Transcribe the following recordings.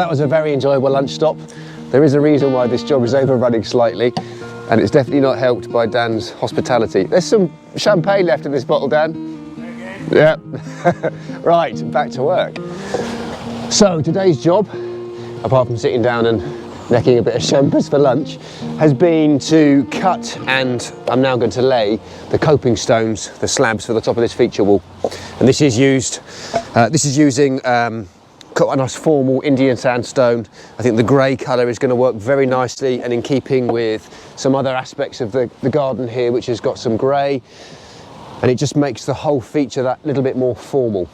that was a very enjoyable lunch stop. There is a reason why this job is overrunning slightly, and it's definitely not helped by Dan's hospitality. There's some champagne left in this bottle, Dan. Yeah. Right, back to work. So today's job, apart from sitting down and necking a bit of champers for lunch, has been to cut, and I'm now going to lay the coping stones, the slabs for the top of this feature wall. And this is using quite a nice formal Indian sandstone. I think the grey colour is going to work very nicely and in keeping with some other aspects of the garden here, which has got some grey, and it just makes the whole feature that little bit more formal.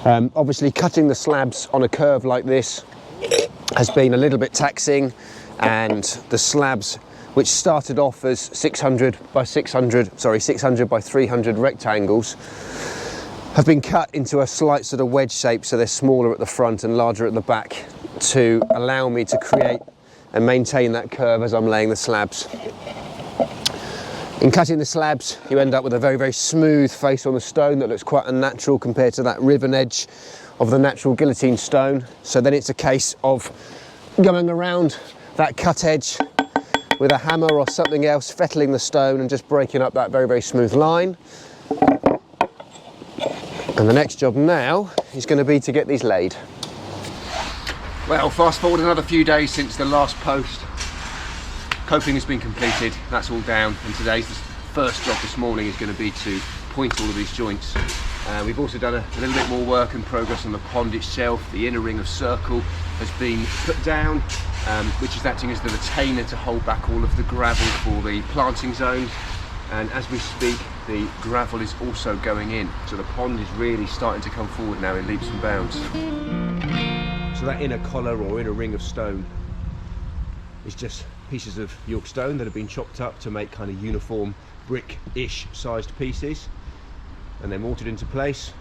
Obviously cutting the slabs on a curve like this has been a little bit taxing, and the slabs, which started off as 600 by 300 rectangles, have been cut into a slight sort of wedge shape, so they're smaller at the front and larger at the back to allow me to create and maintain that curve as I'm laying the slabs. In cutting the slabs, you end up with a very, very smooth face on the stone that looks quite unnatural compared to that ribbon edge of the natural guillotine stone. So then it's a case of going around that cut edge with a hammer or something else, fettling the stone and just breaking up that very, very smooth line. And the next job now is going to be to get these laid. Well, fast forward another few days since the last post. Coping has been completed, that's all down, and today's first job this morning is going to be to point all of these joints. We've also done a little bit more work and progress on the pond itself. The inner ring of circle has been put down, which is acting as the retainer to hold back all of the gravel for the planting zones. And as we speak, the gravel is also going in. So the pond is really starting to come forward now in leaps and bounds. So that inner collar or inner ring of stone is just pieces of York stone that have been chopped up to make kind of uniform brick-ish sized pieces, and then mortared into place,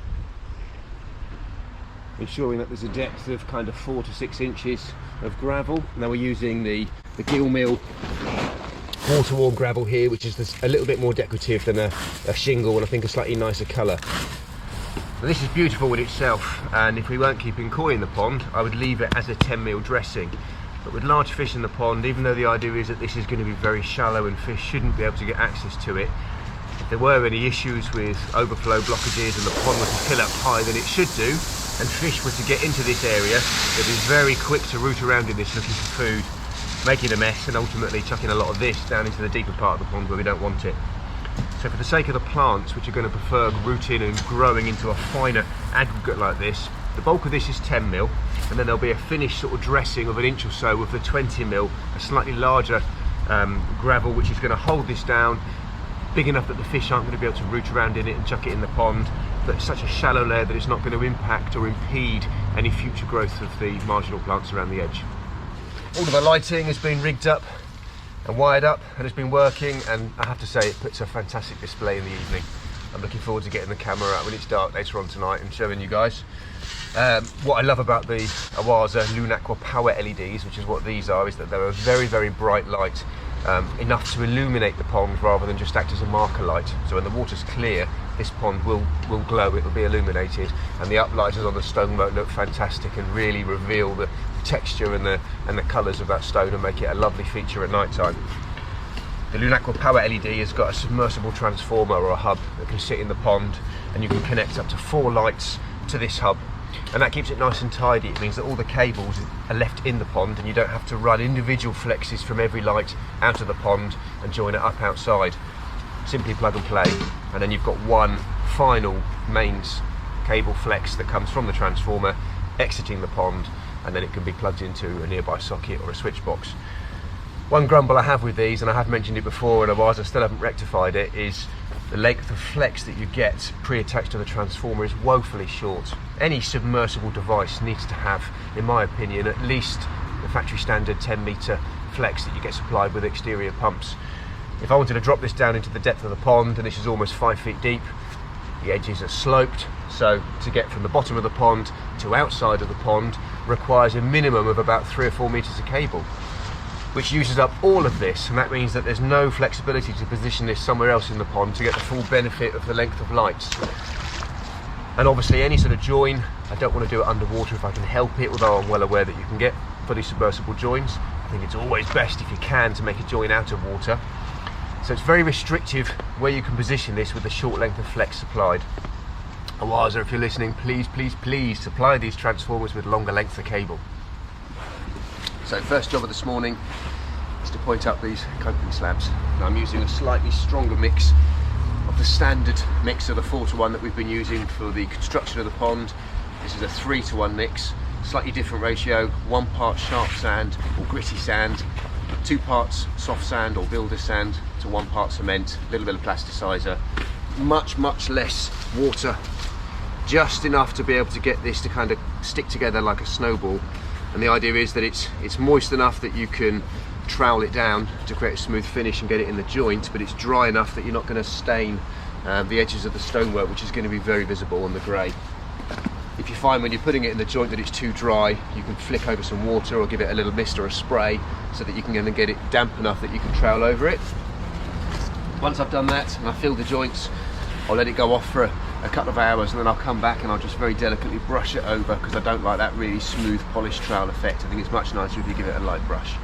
ensuring that there's a depth of kind of 4 to 6 inches of gravel. Now we're using the Gill Mill water-worn gravel here, which is a little bit more decorative than a shingle, and I think a slightly nicer colour. Now this is beautiful in itself, and if we weren't keeping koi in the pond, I would leave it as a 10mm dressing. But with large fish in the pond, even though the idea is that this is going to be very shallow and fish shouldn't be able to get access to it, if there were any issues with overflow blockages and the pond was to fill up higher than it should do, and fish were to get into this area, they'd be very quick to root around in this looking for food, making a mess and ultimately chucking a lot of this down into the deeper part of the pond where we don't want it. So for the sake of the plants, which are going to prefer rooting and growing into a finer aggregate like this, the bulk of this is 10mm, and then there'll be a finished sort of dressing of 1 inch or so of the 20mm, a slightly larger gravel, which is going to hold this down, big enough that the fish aren't going to be able to root around in it and chuck it in the pond, but it's such a shallow layer that it's not going to impact or impede any future growth of the marginal plants around the edge. All of the lighting has been rigged up and wired up and has been working, and I have to say it puts a fantastic display in the evening. I'm looking forward to getting the camera out when it's dark later on tonight and showing you guys. What I love about the Awaza Lunaqua Power LEDs, which is what these are, is that they're a very, very bright light, enough to illuminate the pond rather than just act as a marker light. So when the water's clear, this pond will glow, it will be illuminated, and the uplighters on the stonework look fantastic and really reveal the texture and the colours of that stone and make it a lovely feature at night time. The Lunaqua Power LED has got a submersible transformer or a hub that can sit in the pond, and you can connect up to 4 lights to this hub, and that keeps it nice and tidy. It means that all the cables are left in the pond and you don't have to run individual flexes from every light out of the pond and join it up outside. Simply plug and play, and then you've got one final mains cable flex that comes from the transformer exiting the pond, and then it can be plugged into a nearby socket or a switch box. One grumble I have with these, and I have mentioned it before and otherwise I still haven't rectified it, is the length of flex that you get pre-attached to the transformer is woefully short. Any submersible device needs to have, in my opinion, at least the factory standard 10-metre flex that you get supplied with exterior pumps. If I wanted to drop this down into the depth of the pond, and this is almost 5 feet deep, the edges are sloped, so to get from the bottom of the pond to outside of the pond requires a minimum of about 3 or 4 metres of cable, which uses up all of this, and that means that there's no flexibility to position this somewhere else in the pond to get the full benefit of the length of lights. And obviously any sort of join, I don't want to do it underwater if I can help it, although I'm well aware that you can get fully submersible joins. I think it's always best if you can to make a join out of water. So it's very restrictive where you can position this with the short length of flex supplied. And Waza, if you're listening, please, please, please supply these transformers with longer length of cable. So first job of this morning is to point up these coping slabs. Now I'm using a slightly stronger mix of the standard mix of the 4:1 that we've been using for the construction of the pond. This is a 3:1 mix, slightly different ratio, 1 part sharp sand or gritty sand, 2 parts soft sand or builder sand to 1 part cement, a little bit of plasticizer, much less water, just enough to be able to get this to kind of stick together like a snowball. And the idea is that it's moist enough that you can trowel it down to create a smooth finish and get it in the joint, but it's dry enough that you're not going to stain the edges of the stonework, which is going to be very visible on the grey. If you find when you're putting it in the joint that it's too dry, you can flick over some water or give it a little mist or a spray so that you can then get it damp enough that you can trowel over it. Once I've done that and I fill the joints, I'll let it go off for a couple of hours, and then I'll come back and I'll just very delicately brush it over, because I don't like that really smooth polished trowel effect. I think it's much nicer if you give it a light brush.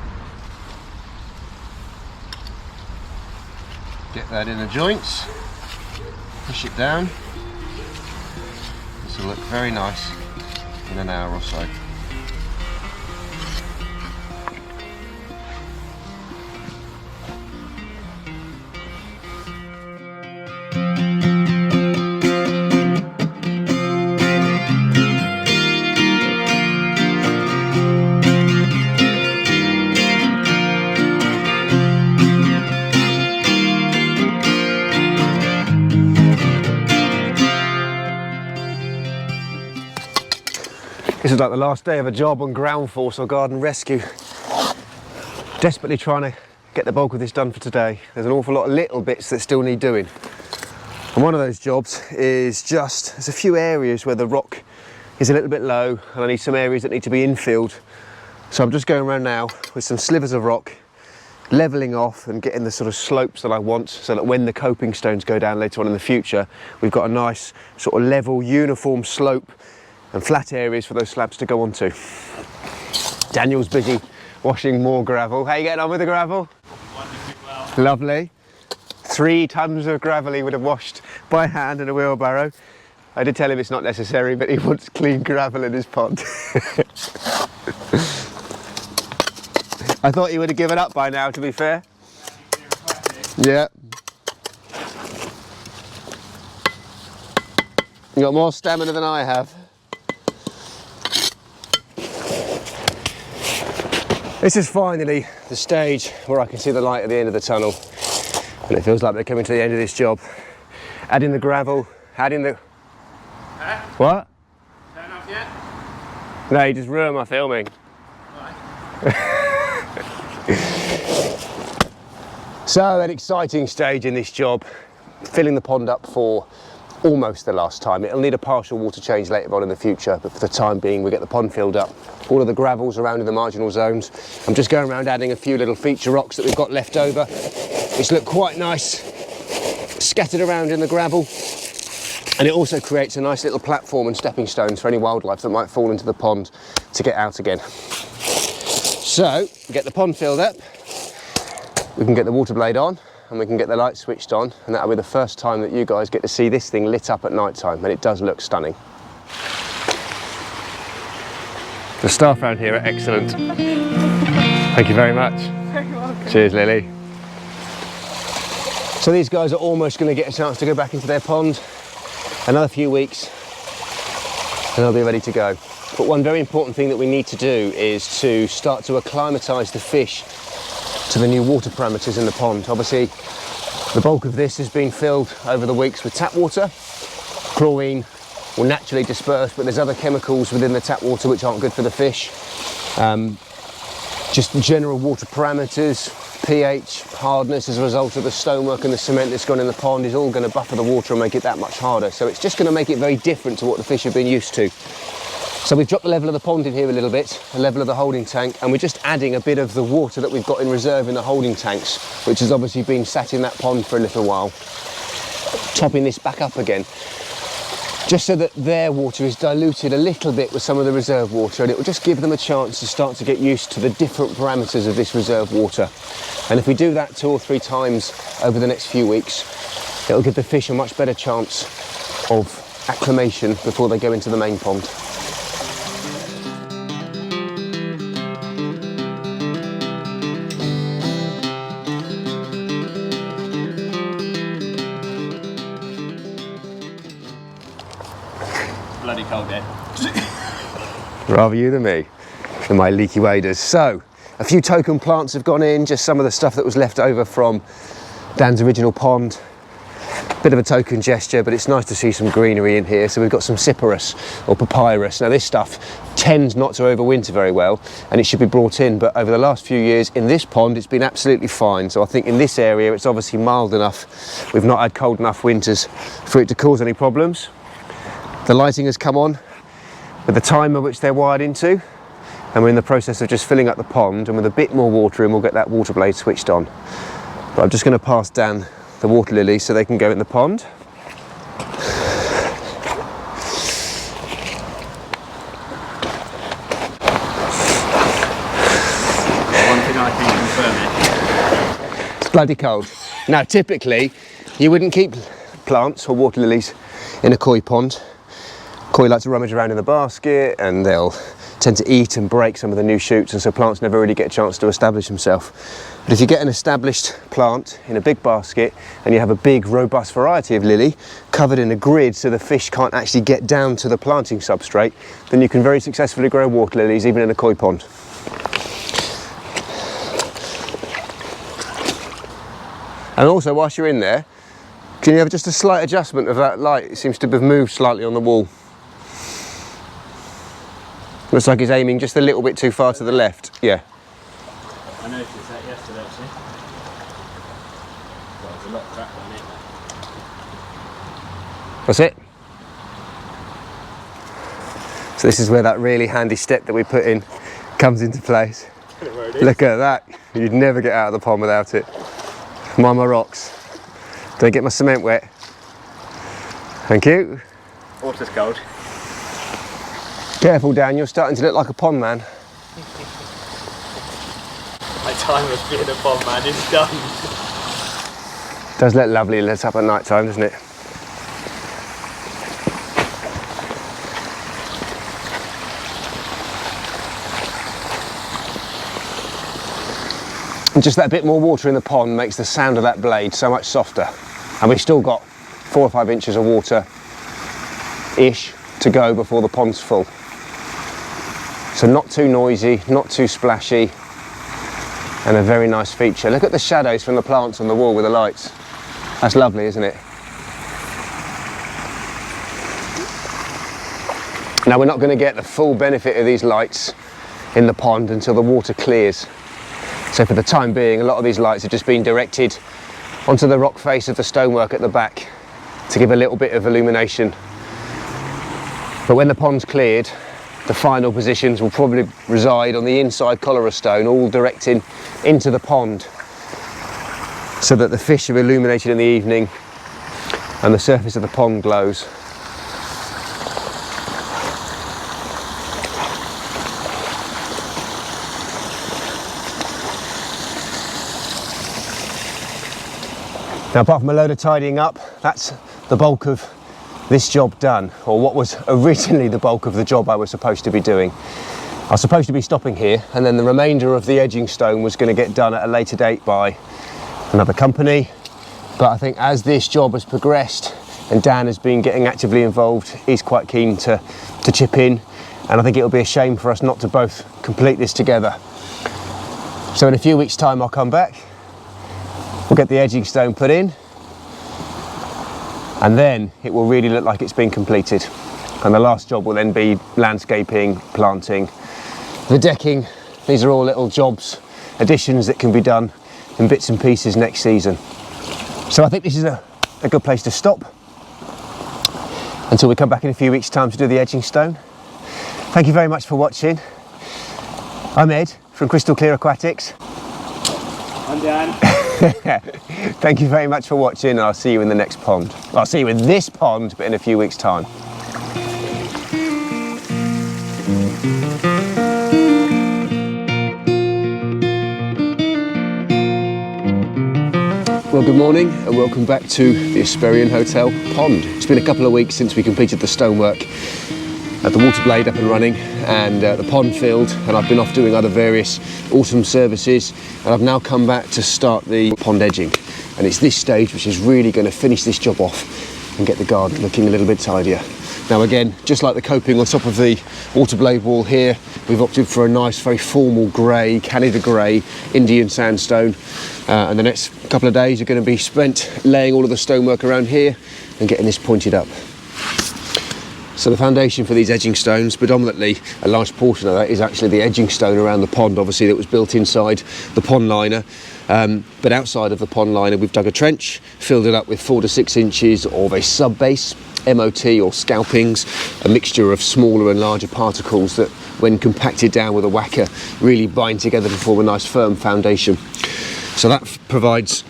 Get that in the joints, push it down. This will look very nice in an hour or so. This is like the last day of a job on ground force or garden rescue. Desperately trying to get the bulk of this done for today. There's an awful lot of little bits that still need doing. And one of those jobs is there's a few areas where the rock is a little bit low and I need some areas that need to be infilled. So I'm just going around now with some slivers of rock, levelling off and getting the sort of slopes that I want, so that when the coping stones go down later on in the future, we've got a nice sort of level, uniform slope and flat areas for those slabs to go onto. Daniel's busy washing more gravel. How are you getting on with the gravel? Well. Lovely. 3 tons of gravel he would have washed by hand in a wheelbarrow. I did tell him it's not necessary, but he wants clean gravel in his pond. I thought he would have given up by now, to be fair. Yeah. You got more stamina than I have. This is finally the stage where I can see the light at the end of the tunnel, and it feels like we're coming to the end of this job. Adding the gravel, adding the... What? Turn off yet? No, you just ruined my filming. So, an exciting stage in this job, filling the pond up for almost the last time. It'll need a partial water change later on in the future, but for the time being we get the pond filled up. All of the gravels around in the marginal zones. I'm just going around adding a few little feature rocks that we've got left over, which look quite nice, scattered around in the gravel. And it also creates a nice little platform and stepping stones for any wildlife that might fall into the pond to get out again. So, we get the pond filled up, we can get the water blade on, and we can get the light switched on, and that'll be the first time that you guys get to see this thing lit up at night time, and it does look stunning. The staff around here are excellent. Thank you very much. Very welcome. Cheers, Lily. So these guys are almost going to get a chance to go back into their pond. Another few weeks and they'll be ready to go. But one very important thing that we need to do is to start to acclimatise the fish to the new water parameters in the pond. Obviously, the bulk of this has been filled over the weeks with tap water. Chlorine will naturally disperse, but there's other chemicals within the tap water which aren't good for the fish. Just the general water parameters, pH, hardness as a result of the stonework and the cement that's gone in the pond is all going to buffer the water and make it that much harder. So it's just going to make it very different to what the fish have been used to. So we've dropped the level of the pond in here a little bit, the level of the holding tank, and we're just adding a bit of the water that we've got in reserve in the holding tanks, which has obviously been sat in that pond for a little while, topping this back up again. just so that their water is diluted a little bit with some of the reserve water, and it will just give them a chance to start to get used to the different parameters of this reserve water. And if we do that 2 or 3 times over the next few weeks, it'll give the fish a much better chance of acclimation before they go into the main pond. Bloody cold there. Rather you than me, and my leaky waders. So, a few token plants have gone in, just some of the stuff that was left over from Dan's original pond. Bit of a token gesture, but it's nice to see some greenery in here. So we've got some cyperus or papyrus. Now this stuff tends not to overwinter very well, and it should be brought in, but over the last few years in this pond it's been absolutely fine. So I think in this area it's obviously mild enough. We've not had cold enough winters for it to cause any problems. The lighting has come on with the timer which they're wired into, and we're in the process of just filling up the pond, and with a bit more water in we'll get that water blade switched on. But I'm just going to pass down the water lilies so they can go in the pond. One thing I can confirm it. It's bloody cold. Now typically you wouldn't keep plants or water lilies in a koi pond. Koi like to rummage around in the basket, and they'll tend to eat and break some of the new shoots, and so plants never really get a chance to establish themselves. But if you get an established plant in a big basket and you have a big robust variety of lily covered in a grid so the fish can't actually get down to the planting substrate, then you can very successfully grow water lilies even in a koi pond. And also, whilst you're in there, can you have just a slight adjustment of that light? It seems to have moved slightly on the wall. Looks like he's aiming just a little bit too far to the left. Yeah. I noticed that yesterday actually. Well, there's a lot of crap on it. That's it. So this is where that really handy step that we put in comes into place. Look at that. You'd never get out of the pond without it. Mind my rocks. Don't get my cement wet. Thank you. Water's cold. Careful, Dan, you're starting to look like a pond man. My time of being a pond man is done. Does look lovely lit up at night time, doesn't it? And just that bit more water in the pond makes the sound of that blade so much softer. And we've still got 4 or 5 inches of water-ish to go before the pond's full. So not too noisy, not too splashy, and a very nice feature. Look at the shadows from the plants on the wall with the lights. That's lovely, isn't it? Now we're not going to get the full benefit of these lights in the pond until the water clears. So for the time being, a lot of these lights have just been directed onto the rock face of the stonework at the back to give a little bit of illumination. But when the pond's cleared, the final positions will probably reside on the inside collar of stone, all directing into the pond, so that the fish are illuminated in the evening and the surface of the pond glows. Now, apart from a load of tidying up, that's the bulk of this job done, or what was originally the bulk of the job I was supposed to be doing. I was supposed to be stopping here, and then the remainder of the edging stone was going to get done at a later date by another company. But I think as this job has progressed and Dan has been getting actively involved, he's quite keen to chip in, and I think it'll be a shame for us not to both complete this together. So in a few weeks' time I'll come back, we'll get the edging stone put in, and then it will really look like it's been completed. And the last job will then be landscaping, planting, the decking. These are all little jobs, additions that can be done in bits and pieces next season. So I think this is a good place to stop until we come back in a few weeks' time to do the edging stone. Thank you very much for watching. I'm Ed from Crystal Clear Aquatics. I'm Dan. Thank you very much for watching, and I'll see you in the next pond. I'll see you in this pond, but in a few weeks' time. Well, good morning and welcome back to the Hesperian Hotel Pond. It's been a couple of weeks since we completed the stonework at the water blade up and running and the pond filled, and I've been off doing other various autumn services, and I've now come back to start the pond edging, and it's this stage which is really going to finish this job off and get the garden looking a little bit tidier. Now again, just like the coping on top of the water blade wall here, we've opted for a nice very formal grey, Canada grey Indian sandstone, and the next couple of days are going to be spent laying all of the stonework around here and getting this pointed up. So the foundation for these edging stones, predominantly a large portion of that is actually the edging stone around the pond, obviously that was built inside the pond liner. But outside of the pond liner we've dug a trench, filled it up with 4 to 6 inches of a sub base, MOT or scalpings, a mixture of smaller and larger particles that when compacted down with a whacker really bind together to form a nice firm foundation. So that provides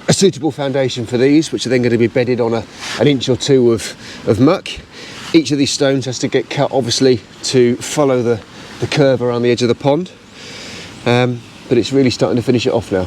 a suitable foundation for these, which are then going to be bedded on an inch or two of muck. Each of these stones has to get cut obviously to follow the curve around the edge of the pond, but it's really starting to finish it off now.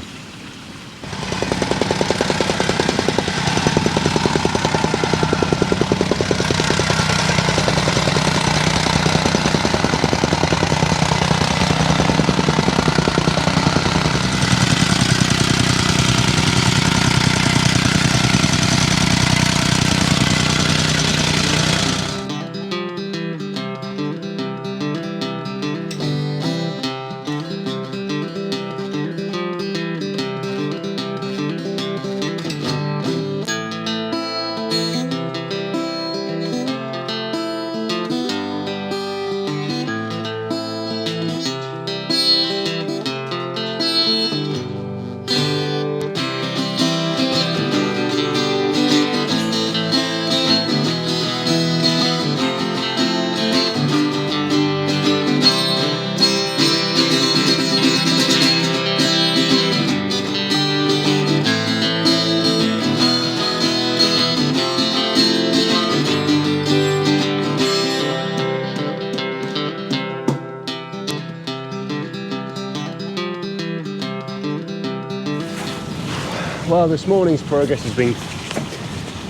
Well, this morning's progress has been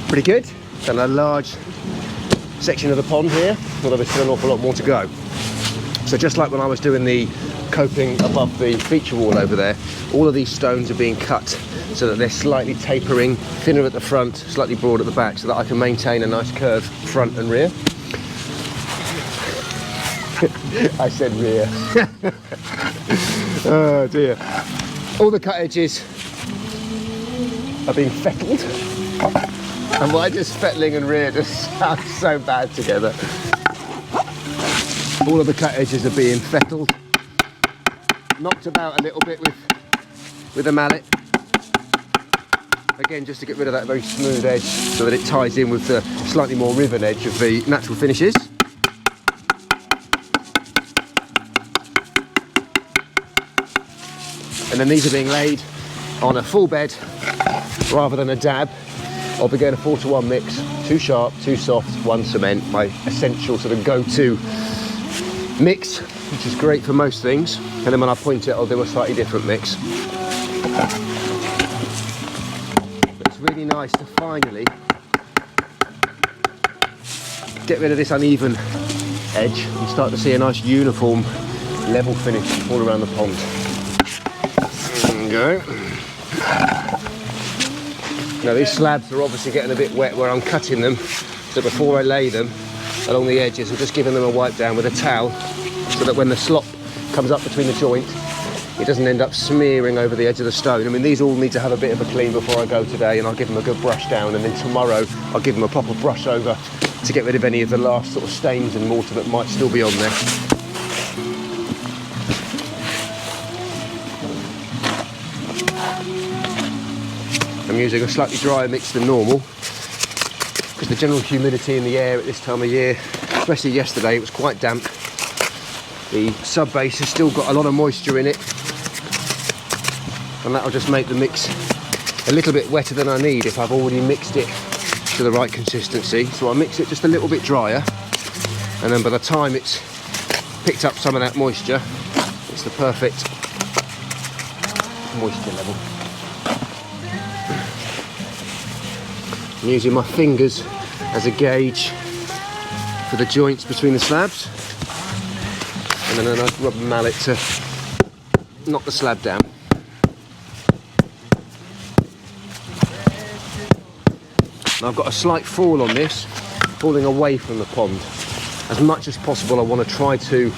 pretty good. Done a large section of the pond here, although there's still an awful lot more to go. So just like when I was doing the coping above the feature wall over there, all of these stones are being cut so that they're slightly tapering, thinner at the front, slightly broad at the back, so that I can maintain a nice curve front and rear. I said rear. Oh dear. All the cut edges are being fettled, and why does fettling and rear just sound so bad together? All of the cut edges are being fettled, knocked about a little bit with a mallet, again just to get rid of that very smooth edge so that it ties in with the slightly more riven edge of the natural finishes. And then these are being laid on a full bed rather than a dab. I'll be going a 4-to-1 mix, 2 sharp, 2 soft, 1 cement, my essential sort of go-to mix, which is great for most things. And then when I point it, I'll do a slightly different mix. But it's really nice to finally get rid of this uneven edge and start to see a nice uniform level finish all around the pond. There we go. Now these slabs are obviously getting a bit wet where I'm cutting them, so before I lay them along the edges I'm just giving them a wipe down with a towel so that when the slop comes up between the joint it doesn't end up smearing over the edge of the stone. I mean, these all need to have a bit of a clean before I go today, and I'll give them a good brush down, and then tomorrow I'll give them a proper brush over to get rid of any of the last sort of stains and mortar that might still be on there. I'm using a slightly drier mix than normal because the general humidity in the air at this time of year, especially yesterday, it was quite damp. The sub base has still got a lot of moisture in it, and that'll just make the mix a little bit wetter than I need if I've already mixed it to the right consistency. So I'll mix it just a little bit drier, and then by the time it's picked up some of that moisture, it's the perfect moisture level. I'm using my fingers as a gauge for the joints between the slabs, and then a nice rubber mallet to knock the slab down. Now I've got a slight fall on this, falling away from the pond. As much as possible I want to try to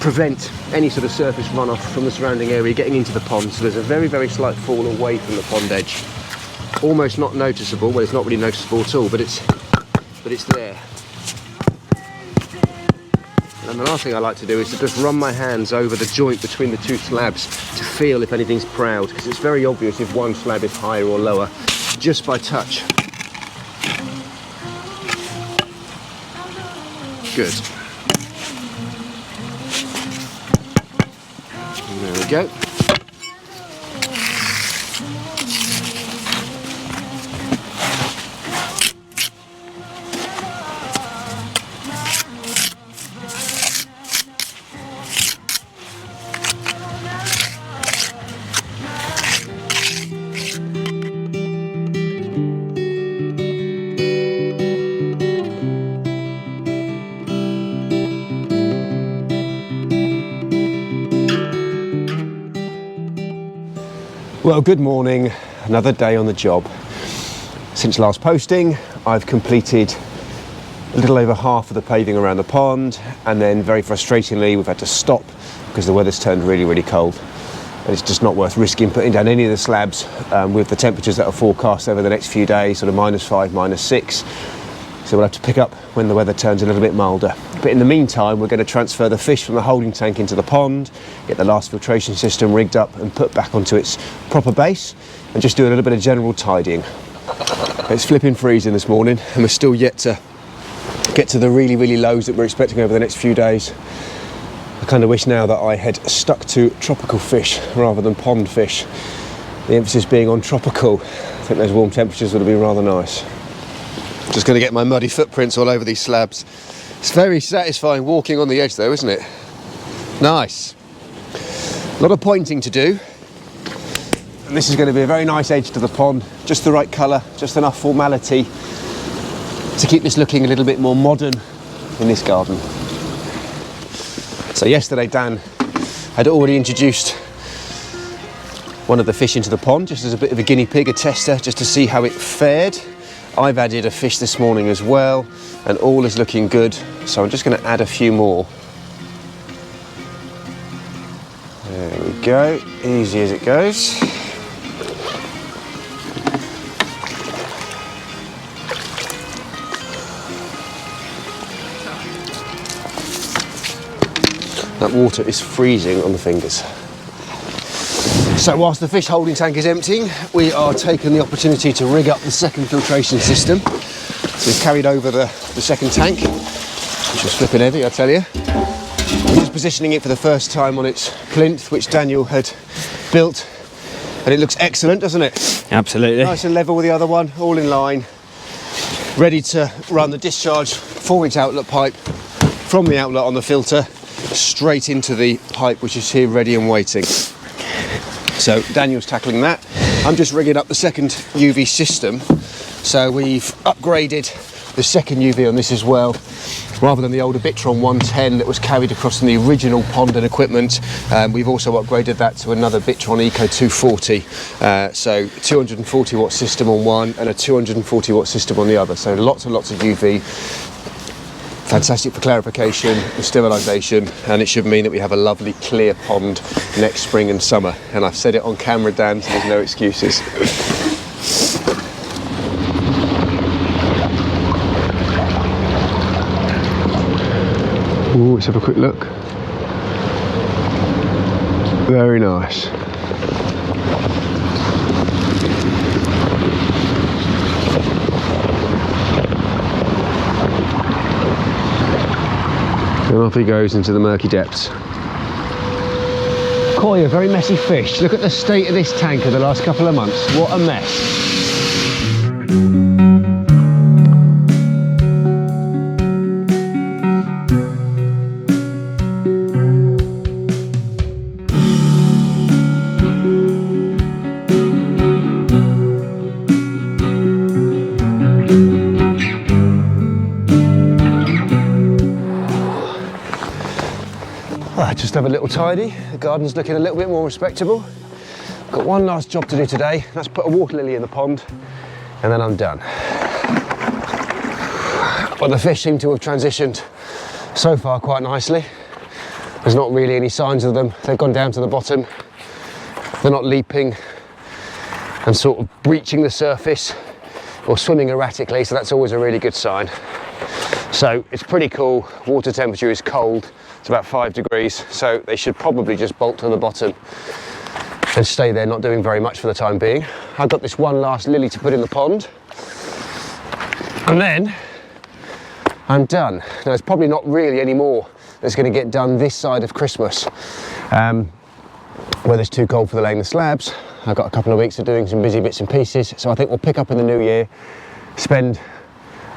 prevent any sort of surface runoff from the surrounding area getting into the pond, so there's a very, very slight fall away from the pond edge. Almost not noticeable, well it's not really noticeable at all, but it's there. And the last thing I like to do is to just run my hands over the joint between the two slabs to feel if anything's proud, because it's very obvious if one slab is higher or lower just by touch. Good. There we go. Well, good morning. Another day on the job. Since last posting, I've completed a little over half of the paving around the pond, and then very frustratingly we've had to stop because the weather's turned really, really cold. And it's just not worth risking putting down any of the slabs with the temperatures that are forecast over the next few days, sort of -5, -6. So we'll have to pick up when the weather turns a little bit milder. But in the meantime, we're going to transfer the fish from the holding tank into the pond, get the last filtration system rigged up and put back onto its proper base, and just do a little bit of general tidying. It's flipping freezing this morning, and we're still yet to get to the really, really lows that we're expecting over the next few days. I kind of wish now that I had stuck to tropical fish rather than pond fish. The emphasis being on tropical. I think those warm temperatures would have been rather nice. Just going to get my muddy footprints all over these slabs. It's very satisfying walking on the edge though, isn't it? Nice. A lot of pointing to do. And this is going to be a very nice edge to the pond. Just the right colour, just enough formality to keep this looking a little bit more modern in this garden. So yesterday Dan had already introduced one of the fish into the pond just as a bit of a guinea pig, a tester, just to see how it fared. I've added a fish this morning as well, and all is looking good, so I'm just going to add a few more. There we go, easy as it goes. That water is freezing on the fingers. So whilst the fish holding tank is emptying, we are taking the opportunity to rig up the second filtration system. So we've carried over the second tank, which was flipping heavy, I tell you. We're just positioning it for the first time on its plinth, which Daniel had built, and it looks excellent, doesn't it? Absolutely. Nice and level with the other one, all in line. Ready to run the discharge 4-inch outlet pipe from the outlet on the filter straight into the pipe, which is here ready and waiting. So Daniel's tackling that. I'm just rigging up the second UV system. So we've upgraded the second UV on this as well. Rather than the old Bitron 110 that was carried across in the original pond and equipment, we've also upgraded that to another Bitron Eco 240. So 240 watt system on one and a 240 watt system on the other. So lots and lots of UV. Fantastic for clarification and sterilisation, and it should mean that we have a lovely clear pond next spring and summer. And I've said it on camera, Dan, so there's no excuses. Ooh, let's have a quick look. Very nice. And off he goes into the murky depths. Koi, a very messy fish. Look at the state of this tank in the last couple of months. What a mess. Just have a little tidy. The garden's looking a little bit more respectable. Got one last job to do today. That's put a water lily in the pond, and then I'm done. But the fish seem to have transitioned so far quite nicely. There's not really any signs of them. They've gone down to the bottom. They're not leaping and sort of breaching the surface or swimming erratically, so that's always a really good sign. So it's pretty cool. Water temperature is cold. It's about 5 degrees, so they should probably just bolt to the bottom and stay there, not doing very much for the time being. I've got this one last lily to put in the pond, and then I'm done. Now, there's probably not really any more that's going to get done this side of Christmas, where it's too cold for the laying the slabs. I've got a couple of weeks of doing some busy bits and pieces, so I think we'll pick up in the new year, spend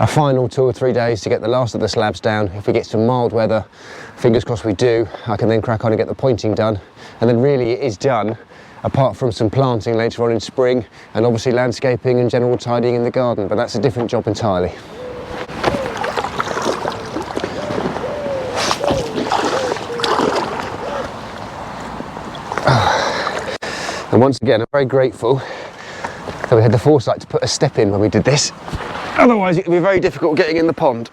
a final 2 or 3 days to get the last of the slabs down. If we get some mild weather, fingers crossed we do, I can then crack on and get the pointing done, and then really it is done, apart from some planting later on in spring, and obviously landscaping and general tidying in the garden, but that's a different job entirely. And once again, I'm very grateful that we had the foresight to put a step in when we did this. Otherwise, it would be very difficult getting in the pond.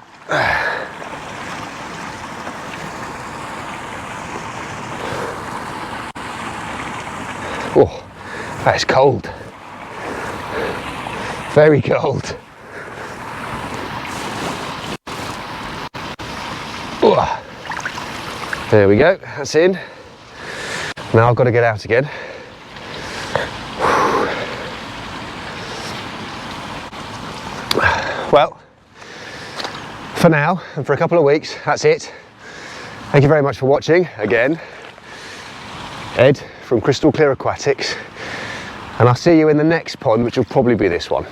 Oh, that is cold. Very cold. Oh. There we go, that's in. Now I've got to get out again. Well, for now and for a couple of weeks, that's it. Thank you very much for watching again. Ed from Crystal Clear Aquatics, and I'll see you in the next pond, which will probably be this one.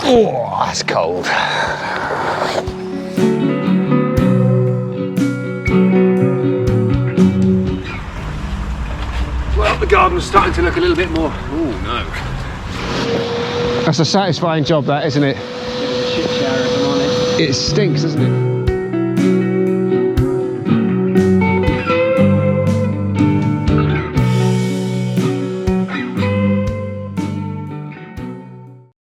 Oh, that's cold. Well, the garden's starting to look a little bit more. Oh no. That's a satisfying job, that, isn't it? It stinks, doesn't it?